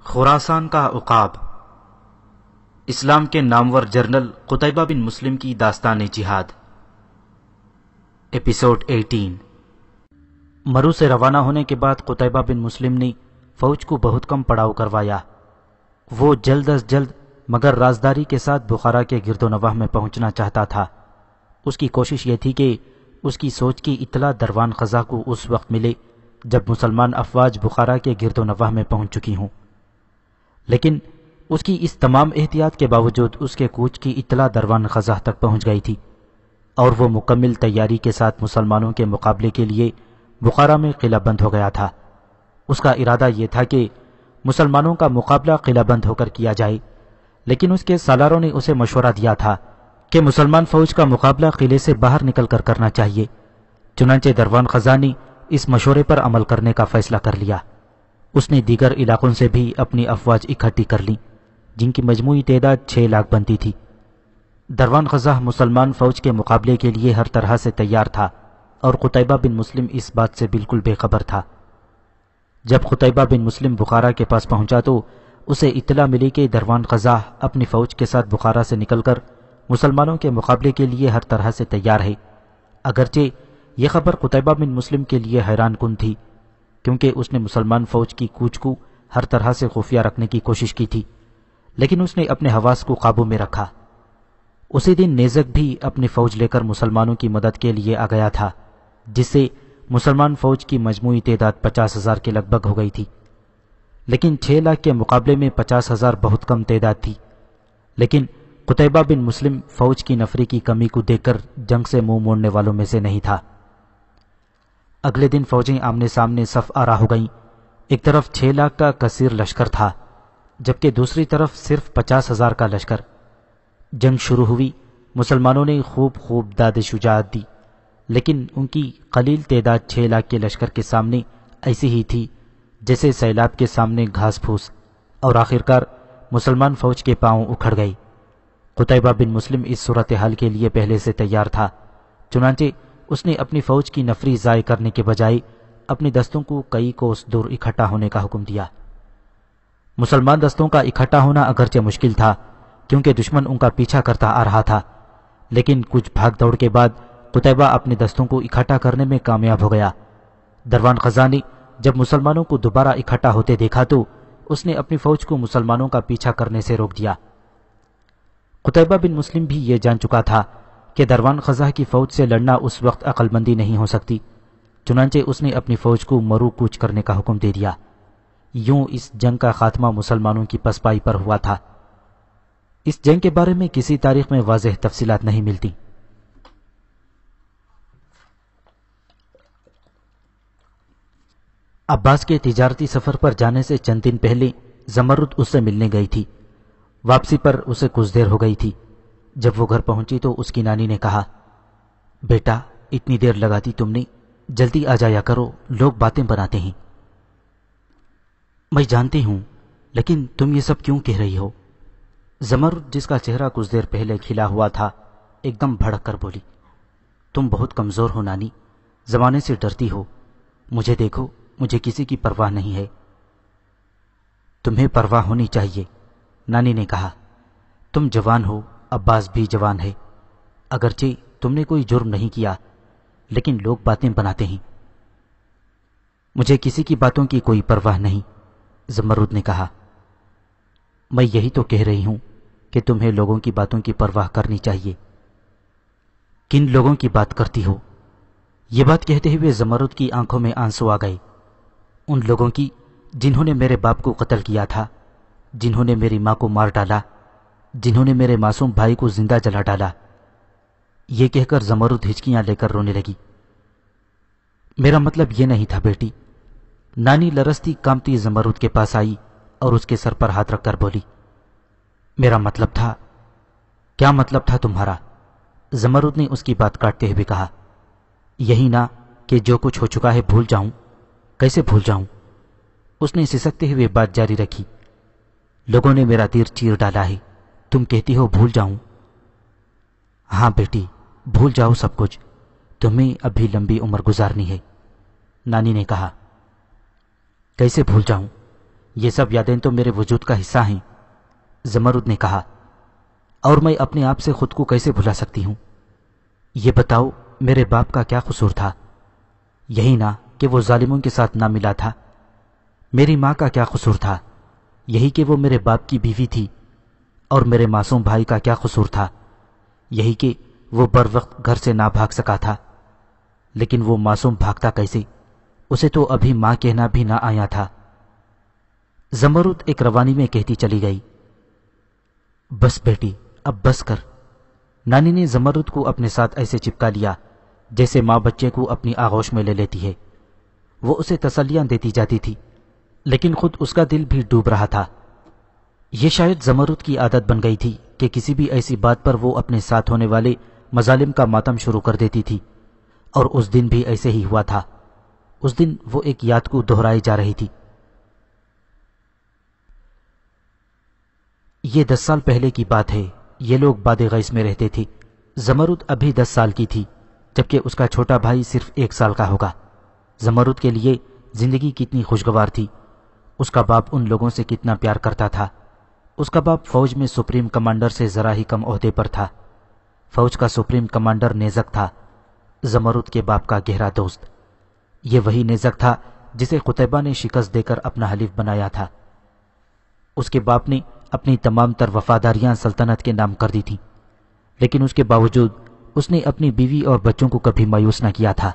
خراسان کا عقاب، اسلام کے نامور جنرل قتیبہ بن مسلم کی داستان جہاد، ایپیسوڈ 18۔ مرو سے روانہ ہونے کے بعد قتیبہ بن مسلم نے فوج کو بہت کم پڑاؤ کروایا۔ وہ جلد از جلد مگر رازداری کے ساتھ بخارا کے گرد و نواح میں پہنچنا چاہتا تھا۔ اس کی کوشش یہ تھی کہ اس کی سوچ کی اطلاع دروان خزاں کو اس وقت ملے جب مسلمان افواج بخارا کے گرد و نواح میں پہنچ چکی ہوں، لیکن اس کی اس تمام احتیاط کے باوجود اس کے کوچ کی اطلاع دروان خزاں تک پہنچ گئی تھی، اور وہ مکمل تیاری کے ساتھ مسلمانوں کے مقابلے کے لیے بخارا میں قلعہ بند ہو گیا تھا۔ اس کا ارادہ یہ تھا کہ مسلمانوں کا مقابلہ قلعہ بند ہو کر کیا جائے، لیکن اس کے سالاروں نے اسے مشورہ دیا تھا کہ مسلمان فوج کا مقابلہ قلعے سے باہر نکل کر کرنا چاہیے۔ چنانچہ دروان خزاں نے اس مشورے پر عمل کرنے کا فیصلہ کر لیا۔ اس نے دیگر علاقوں سے بھی اپنی افواج اکٹھی کر لیں، جن کی مجموعی تعداد 6 لاکھ بنتی تھی۔ دروان خزاں مسلمان فوج کے مقابلے کے لیے ہر طرح سے تیار تھا، اور قتیبہ بن مسلم اس بات سے بالکل بے خبر تھا۔ جب قتیبہ بن مسلم بخارا کے پاس پہنچا تو اسے اطلاع ملی کہ دروان خزاں اپنی فوج کے ساتھ بخارا سے نکل کر مسلمانوں کے مقابلے کے لیے ہر طرح سے تیار ہے۔ اگرچہ یہ خبر قتیبہ بن مسلم کے لیے حیران کن تھی، کیونکہ اس نے مسلمان فوج کی کوچ کو ہر طرح سے خفیہ رکھنے کی کوشش کی تھی، لیکن اس نے اپنے حواس کو قابو میں رکھا۔ اسی دن نیزک بھی اپنی فوج لے کر مسلمانوں کی مدد کے لیے آ گیا تھا، جس سے مسلمان فوج کی مجموعی تعداد 50,000 کے لگ بھگ ہو گئی تھی۔ لیکن 6 لاکھ کے مقابلے میں 50,000 بہت کم تعداد تھی۔ لیکن قتیبہ بن مسلم فوج کی نفری کی کمی کو دیکھ کر جنگ سے منہ موڑنے والوں میں سے نہیں تھا۔ اگلے دن فوجیں آمنے سامنے صف آرا ہو گئیں۔ ایک طرف 6 لاکھ کا کثیر لشکر تھا، جبکہ دوسری طرف صرف 50,000 کا لشکر۔ جنگ شروع ہوئی۔ مسلمانوں نے خوب داد شجاعت دی، لیکن ان کی قلیل تعداد 6 لاکھ کے لشکر کے سامنے ایسی ہی تھی جیسے سیلاب کے سامنے گھاس پھوس، اور آخرکار مسلمان فوج کے پاؤں اکھڑ گئے۔ قتیبہ بن مسلم اس صورتحال کے لیے پہلے سے تیار تھا، چنانچہ اس نے اپنی فوج کی نفری ضائع کرنے کے بجائے اپنی دستوں کو کئی کوس دور اکٹھا ہونے کا حکم دیا۔ مسلمان دستوں کا اکٹھا ہونا اگرچہ مشکل تھا، کیونکہ دشمن ان کا پیچھا کرتا آ رہا تھا، لیکن کچھ بھاگ دوڑ کے بعد قتیبہ اپنے دستوں کو اکٹھا کرنے میں کامیاب ہو گیا۔ دروان خزاں نے جب مسلمانوں کو دوبارہ اکٹھا ہوتے دیکھا تو اس نے اپنی فوج کو مسلمانوں کا پیچھا کرنے سے روک دیا۔ قتیبہ بن مسلم بھی یہ جان چکا تھا کہ دروان خزاں کی فوج سے لڑنا اس وقت عقل مندی نہیں ہو سکتی، چنانچہ اس نے اپنی فوج کو مرو کوچ کرنے کا حکم دے دیا۔ یوں اس جنگ کا خاتمہ مسلمانوں کی پسپائی پر ہوا تھا۔ اس جنگ کے بارے میں کسی تاریخ میں واضح تفصیلات نہیں ملتی۔ عباس کے تجارتی سفر پر جانے سے چند دن پہلے زمرد اس سے ملنے گئی تھی۔ واپسی پر اسے کچھ دیر ہو گئی تھی۔ جب وہ گھر پہنچی تو اس کی نانی نے کہا، بیٹا اتنی دیر لگا دی تم نے، جلدی آ جایا کرو، لوگ باتیں بناتے ہیں۔ میں جانتی ہوں، لیکن تم یہ سب کیوں کہہ رہی ہو؟ زمرد، جس کا چہرہ کچھ دیر پہلے کھلا ہوا تھا، ایک دم بھڑک کر بولی، تم بہت کمزور ہو نانی، زمانے سے ڈرتی ہو۔ مجھے دیکھو، مجھے کسی کی پرواہ نہیں ہے۔ تمہیں پرواہ ہونی چاہیے، نانی نے کہا۔ تم جوان ہو، عباس بھی جوان ہے، اگرچہ تم نے کوئی جرم نہیں کیا، لیکن لوگ باتیں بناتے ہیں۔ مجھے کسی کی باتوں کی کوئی پرواہ نہیں، زمرد نے کہا۔ میں یہی تو کہہ رہی ہوں کہ تمہیں لوگوں کی باتوں کی پرواہ کرنی چاہیے۔ کن لوگوں کی بات کرتی ہو؟ یہ بات کہتے ہوئے زمرد کی آنکھوں میں آنسو آ گئے۔ ان لوگوں کی جنہوں نے میرے باپ کو قتل کیا تھا، جنہوں نے میری ماں کو مار ڈالا، جنہوں نے میرے معصوم بھائی کو زندہ جلا ڈالا۔ یہ کہہ کر زمرد ہچکیاں لے کر رونے لگی۔ میرا مطلب یہ نہیں تھا بیٹی، نانی لرزتی کامتی زمرد کے پاس آئی اور اس کے سر پر ہاتھ رکھ کر بولی، میرا مطلب تھا۔ کیا مطلب تھا تمہارا؟ زمرد نے اس کی بات کاٹتے ہوئے کہا، یہی نا کہ جو کچھ ہو چکا ہے بھول جاؤں۔ کیسے بھول جاؤں؟ اس نے سسکتے ہوئے بات جاری رکھی، لوگوں نے میرا تیر چیر ڈالا ہے، تم کہتی ہو بھول جاؤں؟ ہاں بیٹی، بھول جاؤ سب کچھ، تمہیں ابھی لمبی عمر گزارنی ہے، نانی نے کہا۔ کیسے بھول جاؤں؟ یہ سب یادیں تو میرے وجود کا حصہ ہیں، زمرد نے کہا، اور میں اپنے آپ سے خود کو کیسے بھلا سکتی ہوں؟ یہ بتاؤ میرے باپ کا کیا قصور تھا؟ یہی نہ کہ وہ ظالموں کے ساتھ نہ ملا تھا۔ میری ماں کا کیا قصور تھا؟ یہی کہ وہ میرے باپ کی بیوی تھی۔ اور میرے معصوم بھائی کا کیا قصور تھا؟ یہی کہ وہ بر وقت گھر سے نہ بھاگ سکا تھا۔ لیکن وہ معصوم بھاگتا کیسے؟ اسے تو ابھی ماں کہنا بھی نہ آیا تھا۔ زمرد ایک روانی میں کہتی چلی گئی، بس بیٹی اب بس کر۔ نانی نے زمرد کو اپنے ساتھ ایسے چپکا لیا جیسے ماں بچے کو اپنی آغوش میں لے لیتی ہے۔ وہ اسے تسلیاں دیتی جاتی تھی، لیکن خود اس کا دل بھی ڈوب رہا تھا۔ یہ شاید زمرد کی عادت بن گئی تھی کہ کسی بھی ایسی بات پر وہ اپنے ساتھ ہونے والے مظالم کا ماتم شروع کر دیتی تھی، اور اس دن بھی ایسے ہی ہوا تھا۔ اس دن وہ ایک یاد کو دہرائی جا رہی تھی۔ یہ 10 سال پہلے کی بات ہے۔ یہ لوگ باد غیث میں رہتے تھے۔ زمرد ابھی 10 سال کی تھی، جبکہ اس کا چھوٹا بھائی صرف 1 سال کا ہوگا۔ زمرد کے لیے زندگی کتنی خوشگوار تھی۔ اس کا باپ ان لوگوں سے کتنا پیار کرتا تھا۔ اس کا باپ فوج میں سپریم کمانڈر سے ذرا ہی کم عہدے پر تھا۔ فوج کا سپریم کمانڈر نیزک تھا، زمرد کے باپ کا گہرا دوست۔ یہ وہی نیزک تھا جسے قتیبہ نے شکست دے کر اپنا حلیف بنایا تھا۔ اس کے باپ نے اپنی تمام تر وفاداریاں سلطنت کے نام کر دی تھیں، لیکن اس کے باوجود اس نے اپنی بیوی اور بچوں کو کبھی مایوس نہ کیا تھا۔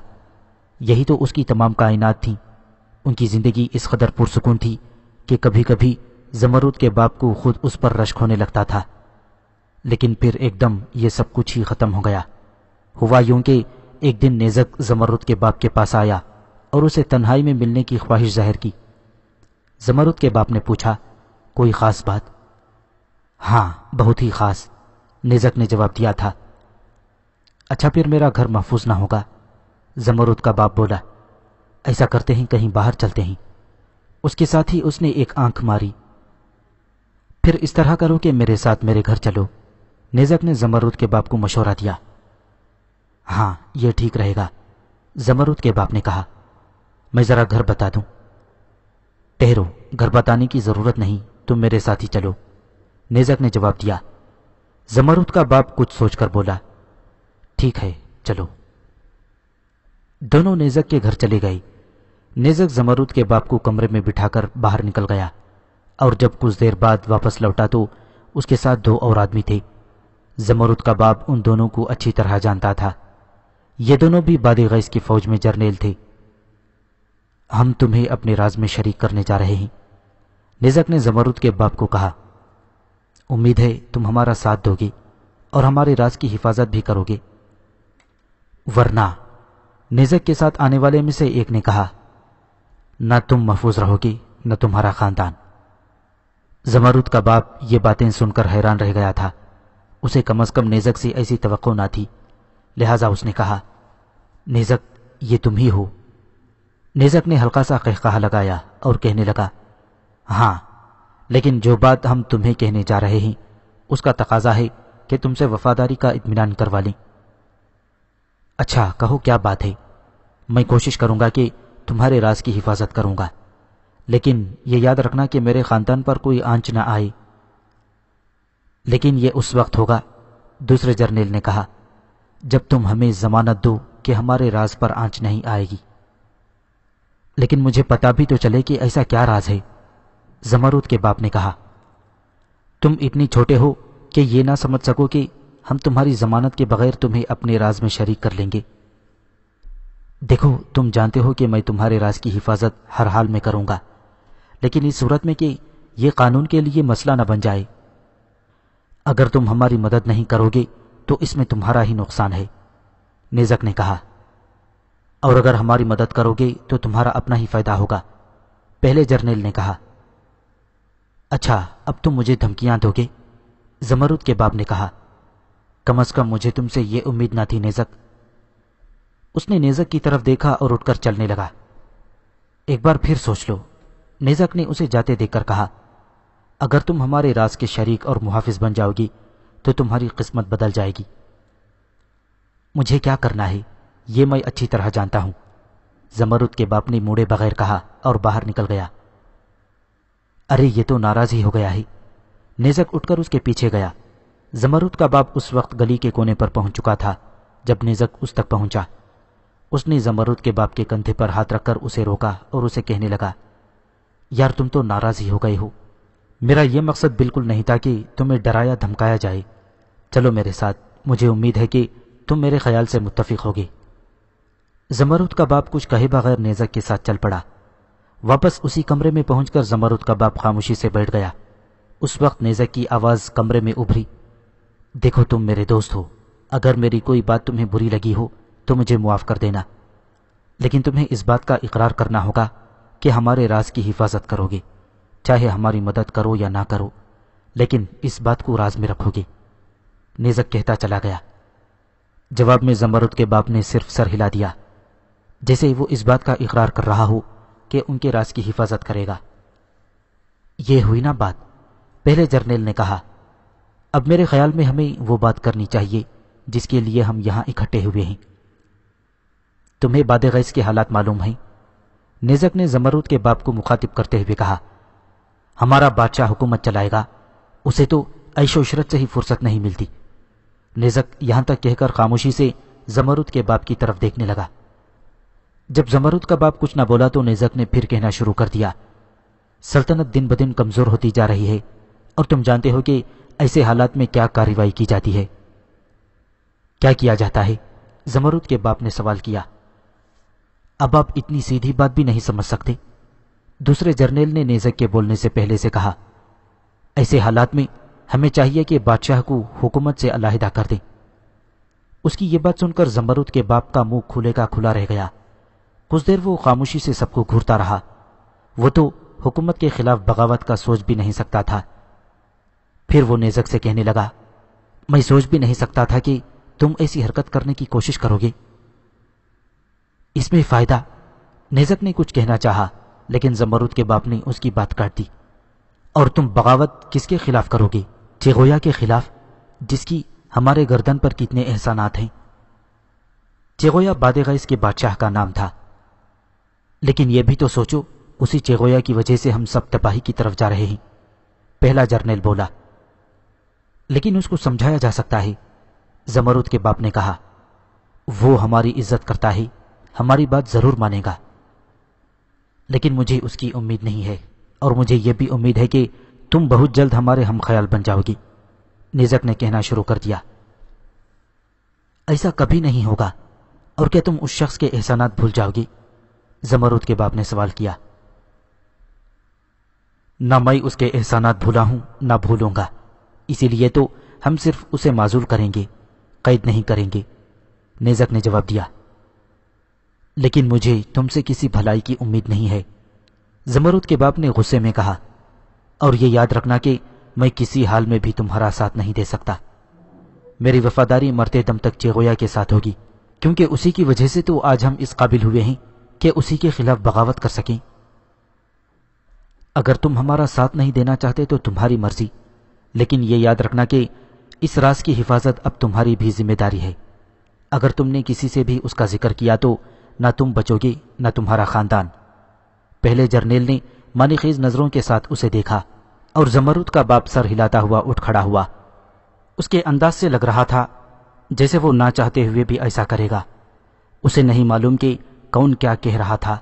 یہی تو اس کی تمام کائنات تھیں۔ ان کی زندگی اس قدر پرسکون تھی کہ کبھی کبھی زمرد کے باپ کو خود اس پر رشک ہونے لگتا تھا۔ لیکن پھر ایک دم یہ سب کچھ ہی ختم ہو گیا۔ ہوا یوں کہ ایک دن نیزک زمرد کے باپ کے پاس آیا اور اسے تنہائی میں ملنے کی خواہش ظاہر کی۔ زمرد کے باپ نے پوچھا، کوئی خاص بات؟ ہاں، بہت ہی خاص، نیزک نے جواب دیا تھا۔ اچھا پھر میرا گھر محفوظ نہ ہوگا، زمرد کا باپ بولا۔ ایسا کرتے ہیں کہیں باہر چلتے ہیں۔ اس کے ساتھ ہی اس نے ایک آنکھ ماری۔ پھر اس طرح کرو کہ میرے ساتھ میرے گھر چلو، نیزک نے زمرد کے باپ کو مشورہ دیا۔ ہاں یہ ٹھیک رہے گا، زمرد کے باپ نے کہا۔ میں ذرا گھر بتا دوں؟ ٹھہرو، گھر بتانے کی ضرورت نہیں، تم میرے ساتھ ہی چلو، نیزک نے جواب دیا۔ زمرد کا باپ کچھ سوچ کر بولا، ٹھیک ہے چلو۔ دونوں نیزک کے گھر چلے گئے۔ نیزک زمرد کے باپ کو کمرے میں بٹھا کر باہر نکل گیا، اور جب کچھ دیر بعد واپس لوٹا تو اس کے ساتھ 2 اور آدمی تھے۔ زمرد کا باپ ان دونوں کو اچھی طرح جانتا تھا۔ یہ دونوں بھی باد غیث کی فوج میں جرنیل تھے۔ ہم تمہیں اپنے راز میں شریک کرنے جا رہے ہیں، نیزک نے زمرد کے باپ کو کہا۔ امید ہے تم ہمارا ساتھ دو گے اور ہمارے راز کی حفاظت بھی کرو گے۔ ورنہ، نیزک کے ساتھ آنے والے میں سے ایک نے کہا، نہ تم محفوظ رہو گے نہ تمہارا خاندان۔ زمرد کا باپ یہ باتیں سن کر حیران رہ گیا تھا۔ اسے کم از کم نیزک سے ایسی توقع نہ تھی، لہذا اس نے کہا، نیزک یہ تم ہی ہو؟ نیزک نے ہلکا سا قہقہا لگایا اور کہنے لگا، ہاں، لیکن جو بات ہم تمہیں کہنے جا رہے ہیں اس کا تقاضا ہے کہ تم سے وفاداری کا اطمینان کروا لیں۔ اچھا کہو کیا بات ہے؟ میں کوشش کروں گا کہ تمہارے راز کی حفاظت کروں گا، لیکن یہ یاد رکھنا کہ میرے خاندان پر کوئی آنچ نہ آئے۔ لیکن یہ اس وقت ہوگا، دوسرے جرنیل نے کہا، جب تم ہمیں ضمانت دو کہ ہمارے راز پر آنچ نہیں آئے گی۔ لیکن مجھے پتا بھی تو چلے کہ ایسا کیا راز ہے، زمرد کے باپ نے کہا۔ تم اتنی چھوٹے ہو کہ یہ نہ سمجھ سکو کہ ہم تمہاری ضمانت کے بغیر تمہیں اپنے راز میں شریک کر لیں گے۔ دیکھو تم جانتے ہو کہ میں تمہارے راز کی حفاظت ہر حال میں کروں گا، لیکن اس صورت میں کہ یہ قانون کے لیے مسئلہ نہ بن جائے۔ اگر تم ہماری مدد نہیں کرو گے تو اس میں تمہارا ہی نقصان ہے، نیزک نے کہا، اور اگر ہماری مدد کرو گے تو تمہارا اپنا ہی فائدہ ہوگا، پہلے جرنیل نے کہا۔ اچھا اب تم مجھے دھمکیاں دو گے، زمرد کے باپ نے کہا۔ کم از کم مجھے تم سے یہ امید نہ تھی نیزک۔ اس نے نیزک کی طرف دیکھا اور اٹھ کر چلنے لگا۔ ایک بار پھر سوچ لو، نیزک نے اسے جاتے دیکھ کر کہا۔ اگر تم ہمارے راز کے شریک اور محافظ بن جاؤ گی تو تمہاری قسمت بدل جائے گی۔ مجھے کیا کرنا ہے یہ میں اچھی طرح جانتا ہوں، زمرد کے باپ نے موڑے بغیر کہا اور باہر نکل گیا۔ ارے یہ تو ناراض ہی ہو گیا ہے۔ نیزک اٹھ کر اس کے پیچھے گیا۔ زمرد کا باپ اس وقت گلی کے کونے پر پہنچ چکا تھا جب نیزک اس تک پہنچا۔ اس نے زمرد کے باپ کے کندھے پر ہاتھ رکھ کر اسے روکا اور اسے کہنے لگا، یار تم تو ناراض ہی ہو گئے ہو۔ میرا یہ مقصد بالکل نہیں تھا کہ تمہیں ڈرایا دھمکایا جائے۔ چلو میرے ساتھ، مجھے امید ہے کہ تم میرے خیال سے متفق ہوگے۔ زمرد کا باپ کچھ کہے بغیر نیزک کے ساتھ چل پڑا۔ واپس اسی کمرے میں پہنچ کر زمرد کا باپ خاموشی سے بیٹھ گیا۔ اس وقت نیزک کی آواز کمرے میں ابھری، دیکھو تم میرے دوست ہو، اگر میری کوئی بات تمہیں بری لگی ہو تو مجھے معاف کر دینا، لیکن تمہیں اس بات کا اقرار کرنا ہوگا کہ ہمارے راز کی حفاظت کرو گے، چاہے ہماری مدد کرو یا نہ کرو، لیکن اس بات کو راز میں رکھو گے۔ نیزک کہتا چلا گیا۔ جواب میں زمرد کے باپ نے صرف سر ہلا دیا، جیسے وہ اس بات کا اقرار کر رہا ہو کہ ان کے راز کی حفاظت کرے گا۔ یہ ہوئی نا بات، پہلے جرنیل نے کہا۔ اب میرے خیال میں ہمیں وہ بات کرنی چاہیے جس کے لیے ہم یہاں اکٹھے ہوئے ہیں۔ تمہیں باد غیث کے حالات معلوم ہیں؟ نیزک نے زمرد کے باپ کو مخاطب کرتے ہوئے کہا۔ ہمارا بادشاہ حکومت چلائے گا، اسے تو عیش و عشرت سے ہی فرصت نہیں ملتی۔ نیزک یہاں تک کہہ کر خاموشی سے زمرد کے باپ کی طرف دیکھنے لگا۔ جب زمرد کا باپ کچھ نہ بولا تو نیزک نے پھر کہنا شروع کر دیا، سلطنت دن بدن کمزور ہوتی جا رہی ہے، اور تم جانتے ہو کہ ایسے حالات میں کیا کارروائی کی جاتی ہے۔ کیا کیا جاتا ہے؟ زمرد کے باپ نے سوال کیا۔ اب آپ اتنی سیدھی بات بھی نہیں سمجھ سکتے؟ دوسرے جرنیل نے نیزک کے بولنے سے پہلے سے کہا۔ ایسے حالات میں ہمیں چاہیے کہ بادشاہ کو حکومت سے علیحدہ کر دیں۔ اس کی یہ بات سن کر زمرد کے باپ کا منہ کھلے کا کھلا رہ گیا۔ کچھ دیر وہ خاموشی سے سب کو گھورتا رہا۔ وہ تو حکومت کے خلاف بغاوت کا سوچ بھی نہیں سکتا تھا۔ پھر وہ نیزک سے کہنے لگا، میں سوچ بھی نہیں سکتا تھا کہ تم ایسی حرکت کرنے کی کوشش کرو گے۔ اس میں فائدہ، نیزک نے کچھ کہنا چاہا لیکن زمرد کے باپ نے اس کی بات کاٹ دی۔ اور تم بغاوت کس کے خلاف کرو گے؟ چیغویا کے خلاف، جس کی ہمارے گردن پر کتنے احسانات ہیں۔ چیغویا باد غیث کے بادشاہ کا نام تھا، لیکن یہ بھی تو سوچو، اسی چیغویا کی وجہ سے ہم سب تباہی کی طرف جا رہے ہیں۔ پہلا جرنیل بولا۔ لیکن اس کو سمجھایا جا سکتا ہے، زمرد کے باپ نے کہا۔ وہ ہماری عزت کرتا ہے، ہماری بات ضرور مانے گا، لیکن مجھے اس کی امید نہیں ہے، اور مجھے یہ بھی امید ہے کہ تم بہت جلد ہمارے ہم خیال بن جاؤ گی۔ نیزک نے کہنا شروع کر دیا۔ ایسا کبھی نہیں ہوگا، اور کیا تم اس شخص کے احسانات بھول جاؤ گی؟ زمرد کے باپ نے سوال کیا۔ نہ میں اس کے احسانات بھولا ہوں نہ بھولوں گا، اسی لیے تو ہم صرف اسے معزول کریں گے، قید نہیں کریں گے، نیزک نے جواب دیا۔ لیکن مجھے تم سے کسی بھلائی کی امید نہیں ہے، زمرد کے باپ نے غصے میں کہا، اور یہ یاد رکھنا کہ میں کسی حال میں بھی تمہارا ساتھ نہیں دے سکتا۔ میری وفاداری مرتے دم تک چیغویا کے ساتھ ہوگی، کیونکہ اسی کی وجہ سے تو آج ہم اس قابل ہوئے ہیں کہ اسی کے خلاف بغاوت کر سکیں۔ اگر تم ہمارا ساتھ نہیں دینا چاہتے تو تمہاری مرضی، لیکن یہ یاد رکھنا کہ اس راز کی حفاظت اب تمہاری بھی ذمہ داری ہے۔ اگر تم نے کسی سے بھی اس کا ذکر کیا تو نہ تم بچو گے نہ تمہارا خاندان۔ پہلے جرنیل نے مانی خیز نظروں کے ساتھ اسے دیکھا، اور زمرد کا باپ سر ہلاتا ہوا اٹھ کھڑا ہوا۔ اس کے انداز سے لگ رہا تھا جیسے وہ نہ چاہتے ہوئے بھی ایسا کرے گا۔ اسے نہیں معلوم کہ کون کیا کہہ رہا تھا۔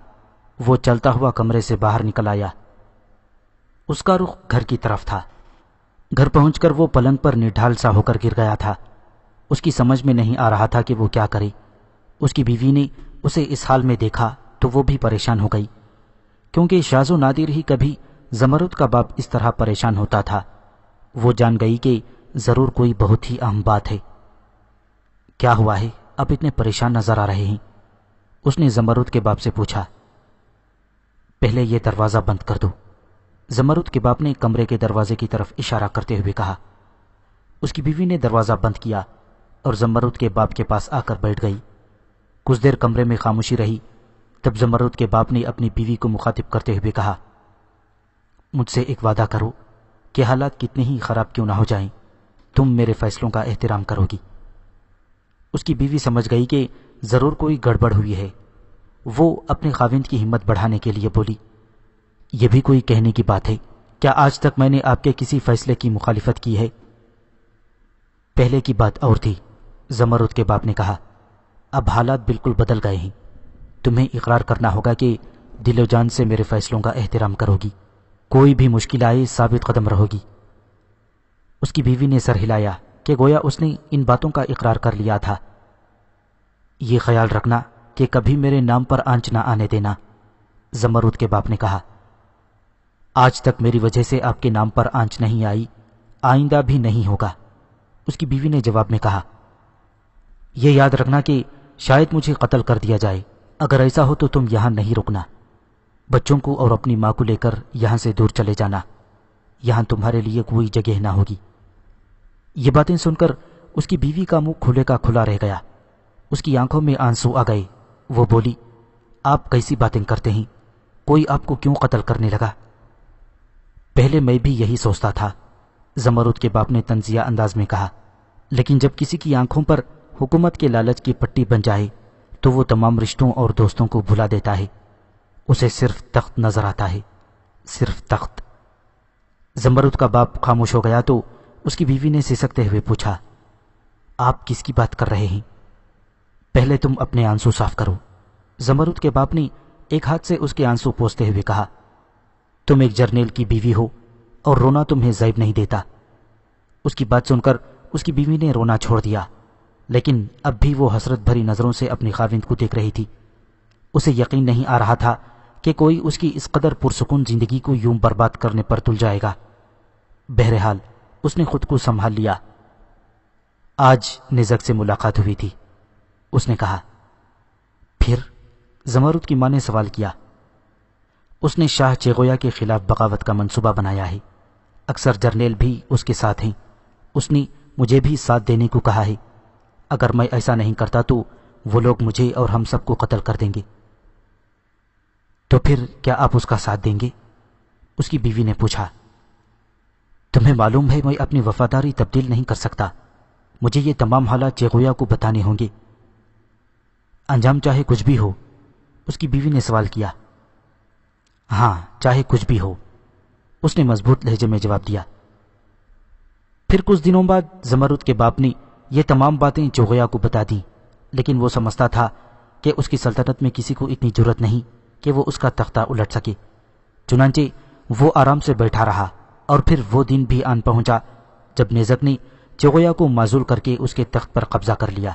وہ چلتا ہوا کمرے سے باہر نکل آیا۔ اس کا رخ گھر کی طرف تھا۔ گھر پہنچ کر وہ پلنگ پر نڈھال سا ہو کر گر گیا تھا۔ اس کی سمجھ میں نہیں آ رہا تھا کہ وہ کیا کرے۔ اس کی بیوی نے اسے اس حال میں دیکھا تو وہ بھی پریشان ہو گئی، کیونکہ شاز و نادر ہی کبھی زمرد کا باپ اس طرح پریشان ہوتا تھا۔ وہ جان گئی کہ ضرور کوئی بہت ہی اہم بات ہے۔ کیا ہوا ہے؟ اب اتنے پریشان نظر آ رہے ہیں، اس نے زمرد کے باپ سے پوچھا۔ پہلے یہ دروازہ بند کر دو، زمرد کے باپ نے کمرے کے دروازے کی طرف اشارہ کرتے ہوئے کہا۔ اس کی بیوی نے دروازہ بند کیا اور زمرد کے باپ کے پاس آ کر بیٹھ گئی۔ کچھ دیر کمرے میں خاموشی رہی، تب زمرد کے باپ نے اپنی بیوی کو مخاطب کرتے ہوئے کہا، مجھ سے ایک وعدہ کرو کہ حالات کتنے ہی خراب کیوں نہ ہو جائیں، تم میرے فیصلوں کا احترام کرو گی۔ اس کی بیوی سمجھ گئی کہ ضرور کوئی گڑبڑ ہوئی ہے۔ وہ اپنے خاوند کی ہمت بڑھانے کے لیے بولی، یہ بھی کوئی کہنے کی بات ہے، کیا آج تک میں نے آپ کے کسی فیصلے کی مخالفت کی ہے؟ پہلے کی بات اور تھی، زمرد کے باپ نے کہا۔ اب حالات بالکل بدل گئے ہیں۔ تمہیں اقرار کرنا ہوگا کہ دل و جان سے میرے فیصلوں کا احترام کرو گی، کوئی بھی مشکل آئے ثابت قدم رہو گی۔ اس کی بیوی نے سر ہلایا کہ گویا اس نے ان باتوں کا اقرار کر لیا تھا۔ یہ خیال رکھنا کہ کبھی میرے نام پر آنچ نہ آنے دینا، زمرد کے باپ نے کہا۔ آج تک میری وجہ سے آپ کے نام پر آنچ نہیں آئی، آئندہ بھی نہیں ہوگا، اس کی بیوی نے جواب میں کہا۔ یہ یاد رکھنا کہ شاید مجھے قتل کر دیا جائے، اگر ایسا ہو تو تم یہاں نہیں رکنا، بچوں کو اور اپنی ماں کو لے کر یہاں سے دور چلے جانا، یہاں تمہارے لیے کوئی جگہ نہ ہوگی۔ یہ باتیں سن کر اس کی بیوی کا منہ کھلے کا کھلا رہ گیا، اس کی آنکھوں میں آنسو آ گئے۔ وہ بولی، آپ کیسی باتیں کرتے ہیں؟ کوئی آپ کو کیوں قتل کرنے لگا؟ پہلے میں بھی یہی سوچتا تھا، زمرد کے باپ نے طنزیہ انداز میں کہا، لیکن جب کسی کی آنکھوں پر حکومت کے لالچ کی پٹی بن جائے تو وہ تمام رشتوں اور دوستوں کو بھلا دیتا ہے، اسے صرف تخت نظر آتا ہے، صرف تخت۔ زمرد کا باپ خاموش ہو گیا تو اس کی بیوی نے سسکتے ہوئے پوچھا، آپ کس کی بات کر رہے ہیں؟ پہلے تم اپنے آنسو صاف کرو، زمرد کے باپ نے ایک ہاتھ سے اس کے آنسو پوچھتے ہوئے کہا۔ تم ایک جرنیل کی بیوی ہو اور رونا تمہیں زیب نہیں دیتا۔ اس کی بات سن کر اس کی بیوی نے رونا چھوڑ دیا، لیکن اب بھی وہ حسرت بھری نظروں سے اپنی خاوند کو دیکھ رہی تھی۔ اسے یقین نہیں آ رہا تھا کہ کوئی اس کی اس قدر پرسکون زندگی کو یوں برباد کرنے پر تل جائے گا۔ بہرحال اس نے خود کو سنبھال لیا۔ آج نزک سے ملاقات ہوئی تھی، اس نے کہا۔ پھر؟ زمرد کی ماں نے سوال کیا۔ اس نے شاہ چیغویا کے خلاف بغاوت کا منصوبہ بنایا ہے، اکثر جرنیل بھی اس کے ساتھ ہیں، اس نے مجھے بھی ساتھ دینے کو کہا ہے، اگر میں ایسا نہیں کرتا تو وہ لوگ مجھے اور ہم سب کو قتل کر دیں گے۔ تو پھر کیا آپ اس کا ساتھ دیں گے؟ اس کی بیوی نے پوچھا۔ تمہیں معلوم ہے میں اپنی وفاداری تبدیل نہیں کر سکتا، مجھے یہ تمام حالات چیغویا کو بتانے ہوں گے، انجام چاہے کچھ بھی ہو، اس کی بیوی نے سوال کیا۔ ہاں، چاہے کچھ بھی ہو، اس نے مضبوط لہجے میں جواب دیا۔ پھر کچھ دنوں بعد زمرد کے باپ نے یہ تمام باتیں چیغویا کو بتا دیں، لیکن وہ سمجھتا تھا کہ اس کی سلطنت میں کسی کو اتنی جرت نہیں کہ وہ اس کا تختہ الٹ سکے، چنانچہ وہ آرام سے بیٹھا رہا۔ اور پھر وہ دن بھی آن پہنچا جب نیزک نے چیغویا کو معزول کر کے اس کے تخت پر قبضہ کر لیا۔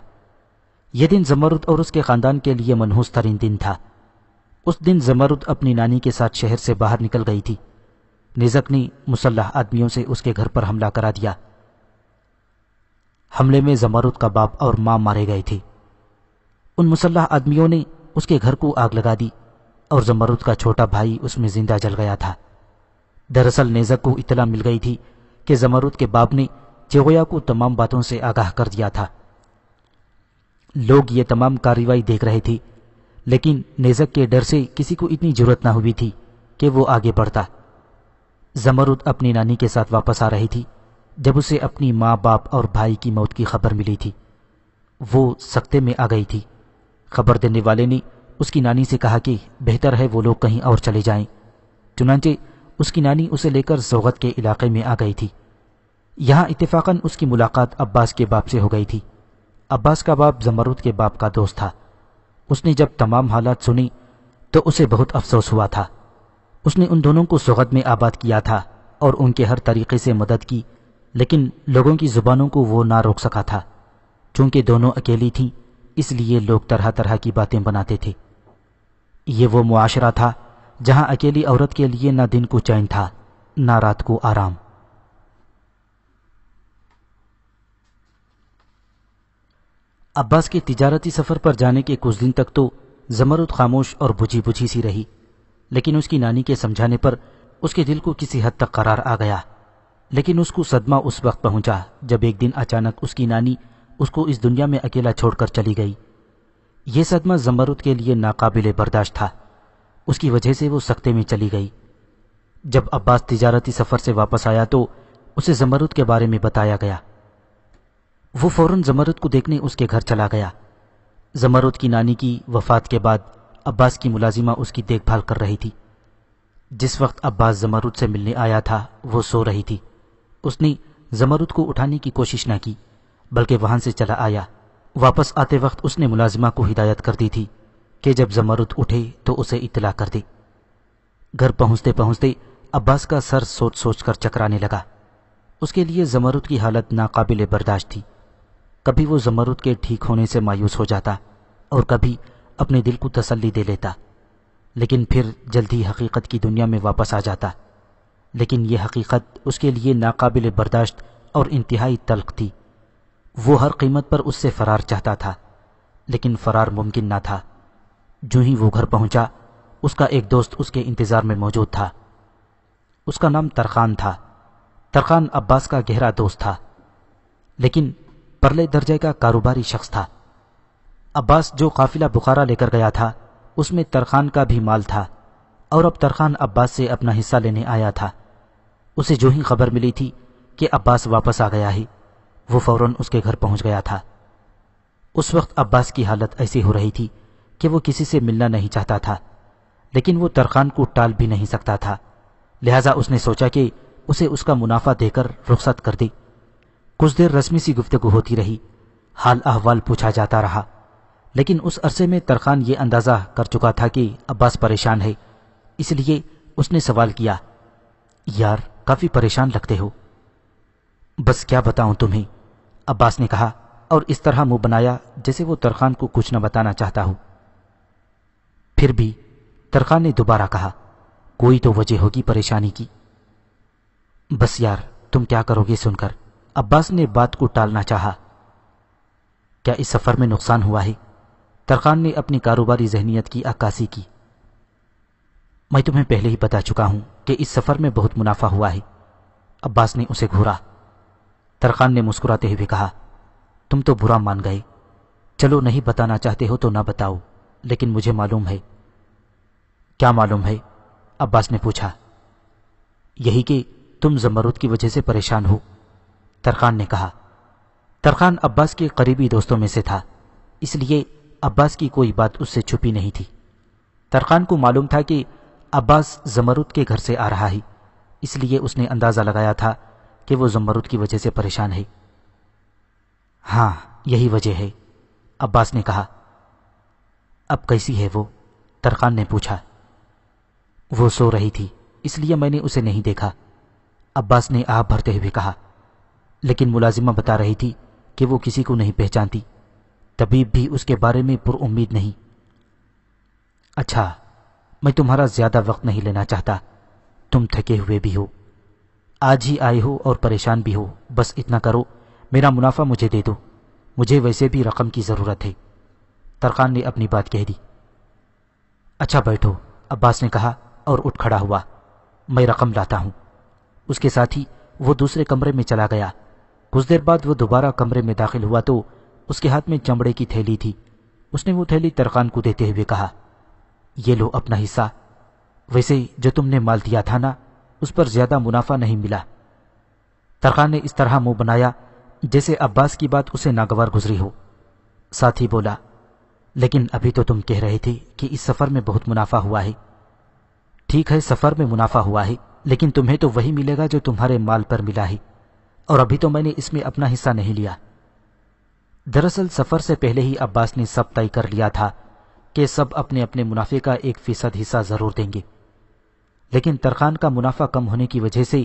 یہ دن زمرد اور اس کے خاندان کے لیے منحوس ترین دن تھا۔ اس دن زمرد اپنی نانی کے ساتھ شہر سے باہر نکل گئی تھی۔ نیزک نے مسلح آدمیوں سے اس کے گھر پر حملہ کرا دیا۔ حملے میں زمرد کا باپ اور ماں مارے گئے تھے۔ ان مسلح آدمیوں نے اس کے گھر کو آگ لگا دی اور زمرد کا چھوٹا بھائی اس میں زندہ جل گیا تھا۔ دراصل نیزک کو اطلاع مل گئی تھی کہ زمرد کے باپ نے چیغویا کو تمام باتوں سے آگاہ کر دیا تھا۔ لوگ یہ تمام کارروائی دیکھ رہے تھے، لیکن نیزک کے ڈر سے کسی کو اتنی جرت نہ ہوئی تھی کہ وہ آگے بڑھتا۔ زمرد اپنی نانی کے ساتھ واپس آ رہی تھی جب اسے اپنی ماں، باپ اور بھائی کی موت کی خبر ملی تھی۔ وہ سکتے میں آ گئی تھی۔ خبر دینے والے نے اس کی نانی سے کہا کہ بہتر ہے وہ لوگ کہیں اور چلے جائیں، چنانچہ اس کی نانی اسے لے کر سوغت کے علاقے میں آ گئی تھی۔ یہاں اتفاقاً اس کی ملاقات عباس کے باپ سے ہو گئی تھی۔ عباس کا باپ زمرد کے باپ کا دوست تھا۔ اس نے جب تمام حالات سنی تو اسے بہت افسوس ہوا تھا۔ اس نے ان دونوں کو سوغت میں آباد کیا تھا اور ان کے ہر طریقے سے مدد کی، لیکن لوگوں کی زبانوں کو وہ نہ روک سکا تھا۔ چونکہ دونوں اکیلی تھیں، اس لیے لوگ طرح طرح کی باتیں بناتے تھے۔ یہ وہ معاشرہ تھا جہاں اکیلی عورت کے لیے نہ دن کو چین تھا، نہ رات کو آرام۔ عباس کے تجارتی سفر پر جانے کے کچھ دن تک تو زمرد خاموش اور بجھی بجھی سی رہی، لیکن اس کی نانی کے سمجھانے پر اس کے دل کو کسی حد تک قرار آ گیا۔ لیکن اس کو صدمہ اس وقت پہنچا جب ایک دن اچانک اس کی نانی اس کو اس دنیا میں اکیلا چھوڑ کر چلی گئی۔ یہ صدمہ زمرد کے لیے ناقابل برداشت تھا، اس کی وجہ سے وہ سکتے میں چلی گئی۔ جب عباس تجارتی سفر سے واپس آیا تو اسے زمرد کے بارے میں بتایا گیا۔ وہ فوراً زمرد کو دیکھنے اس کے گھر چلا گیا۔ زمرد کی نانی کی وفات کے بعد عباس کی ملازمہ اس کی دیکھ بھال کر رہی تھی۔ جس وقت عباس زمرد سے ملنے آیا تھا وہ سو رہی تھی۔ اس نے زمرد کو اٹھانے کی کوشش نہ کی بلکہ وہاں سے چلا آیا۔ واپس آتے وقت اس نے ملازمہ کو ہدایت کر دی تھی کہ جب زمرد اٹھے تو اسے اطلاع کر دے۔ گھر پہنچتے پہنچتے عباس کا سر سوچ سوچ کر چکرانے لگا۔ اس کے لیے زمرد کی حالت ناقابل برداشت تھی۔ کبھی وہ زمرد کے ٹھیک ہونے سے مایوس ہو جاتا اور کبھی اپنے دل کو تسلی دے لیتا، لیکن پھر جلد ہی حقیقت کی دنیا میں واپس آ جاتا۔ لیکن یہ حقیقت اس کے لیے ناقابل برداشت اور انتہائی تلخ تھی۔ وہ ہر قیمت پر اس سے فرار چاہتا تھا، لیکن فرار ممکن نہ تھا۔ جو ہی وہ گھر پہنچا، اس کا ایک دوست اس کے انتظار میں موجود تھا۔ اس کا نام ترخان تھا۔ ترخان عباس کا گہرا دوست تھا، لیکن پرلے درجے کا کاروباری شخص تھا۔ عباس جو قافلہ بخارا لے کر گیا تھا اس میں ترخان کا بھی مال تھا، اور اب ترخان عباس سے اپنا حصہ لینے آیا تھا۔ اسے جو ہی خبر ملی تھی کہ عباس واپس آ گیا ہے، وہ فوراً اس کے گھر پہنچ گیا تھا۔ اس وقت عباس کی حالت ایسی ہو رہی تھی کہ وہ کسی سے ملنا نہیں چاہتا تھا، لیکن وہ ترخان کو ٹال بھی نہیں سکتا تھا۔ لہذا اس نے سوچا کہ اسے اس کا منافع دے کر رخصت کر دے۔ کچھ دیر رسمی سی گفتگو ہوتی رہی، حال احوال پوچھا جاتا رہا، لیکن اس عرصے میں ترخان یہ اندازہ کر چکا تھا کہ عباس پریشان ہے، اس لیے اس نے سوال کیا، یار کافی پریشان لگتے ہو۔ بس کیا بتاؤں تمہیں، عباس نے کہا، اور اس طرح منہ بنایا جیسے وہ ترخان کو کچھ نہ بتانا چاہتا ہو۔ پھر بھی ترخان نے دوبارہ کہا، کوئی تو وجہ ہوگی پریشانی کی۔ بس یار تم کیا کرو گے سن کر، عباس نے بات کو ٹالنا چاہا۔ کیا اس سفر میں نقصان ہوا ہے؟ ترخان نے اپنی کاروباری ذہنیت کی عکاسی کی۔ میں تمہیں پہلے ہی بتا چکا ہوں کہ اس سفر میں بہت منافع ہوا ہے، عباس نے اسے گھورا۔ ترخان نے مسکراتے ہوئے کہا، تم تو برا مان گئے، چلو نہیں بتانا چاہتے ہو تو نہ بتاؤ، لیکن مجھے معلوم ہے۔ کیا معلوم ہے؟ عباس نے پوچھا۔ یہی کہ تم زمرد کی وجہ سے پریشان ہو، ترخان نے کہا۔ ترخان عباس کے قریبی دوستوں میں سے تھا، اس لیے عباس کی کوئی بات اس سے چھپی نہیں تھی۔ ترخان کو معلوم تھا کہ عباس زمرد کے گھر سے آ رہا ہے، اس لیے اس نے اندازہ لگایا تھا کہ وہ زمرد کی وجہ سے پریشان ہے۔ ہاں یہی وجہ ہے، عباس نے کہا۔ اب کیسی ہے وہ؟ ترخان نے پوچھا۔ وہ سو رہی تھی، اس لیے میں نے اسے نہیں دیکھا، عباس نے آہ بھرتے ہوئے کہا۔ لیکن ملازمہ بتا رہی تھی کہ وہ کسی کو نہیں پہچانتی، طبیب بھی اس کے بارے میں پر امید نہیں۔ اچھا، میں تمہارا زیادہ وقت نہیں لینا چاہتا، تم تھکے ہوئے بھی ہو، آج ہی آئے ہو اور پریشان بھی ہو، بس اتنا کرو، میرا منافع مجھے دے دو، مجھے ویسے بھی رقم کی ضرورت ہے۔ ترخان نے اپنی بات کہہ دی۔ اچھا بیٹھو، عباس نے کہا اور اٹھ کھڑا ہوا، میں رقم لاتا ہوں۔ اس کے ساتھ ہی وہ دوسرے کمرے میں چلا گیا۔ کچھ دیر بعد وہ دوبارہ کمرے میں داخل ہوا تو اس کے ہاتھ میں چمڑے کی تھیلی تھی۔ اس نے وہ تھیلی ترخان کو دیتے ہوئے کہا، یہ لو اپنا حصہ، ویسے جو تم نے مال دیا تھا نا، اس پر زیادہ منافع نہیں ملا۔ ترخان نے اس طرح منہ بنایا جیسے عباس کی بات اسے ناگوار گزری ہو۔ ساتھ ہی بولا، لیکن ابھی تو تم کہہ رہے تھے کہ اس سفر میں بہت منافع ہوا ہے۔ ٹھیک ہے، سفر میں منافع ہوا ہے، لیکن تمہیں تو وہی ملے گا جو تمہارے مال پر ملا ہے، اور ابھی تو میں نے اس میں اپنا حصہ نہیں لیا۔ دراصل سفر سے پہلے ہی عباس نے سب طے کر لیا تھا کہ سب اپنے اپنے منافع کا 1% حصہ ضرور دیں گے، لیکن ترخان کا منافع کم ہونے کی وجہ سے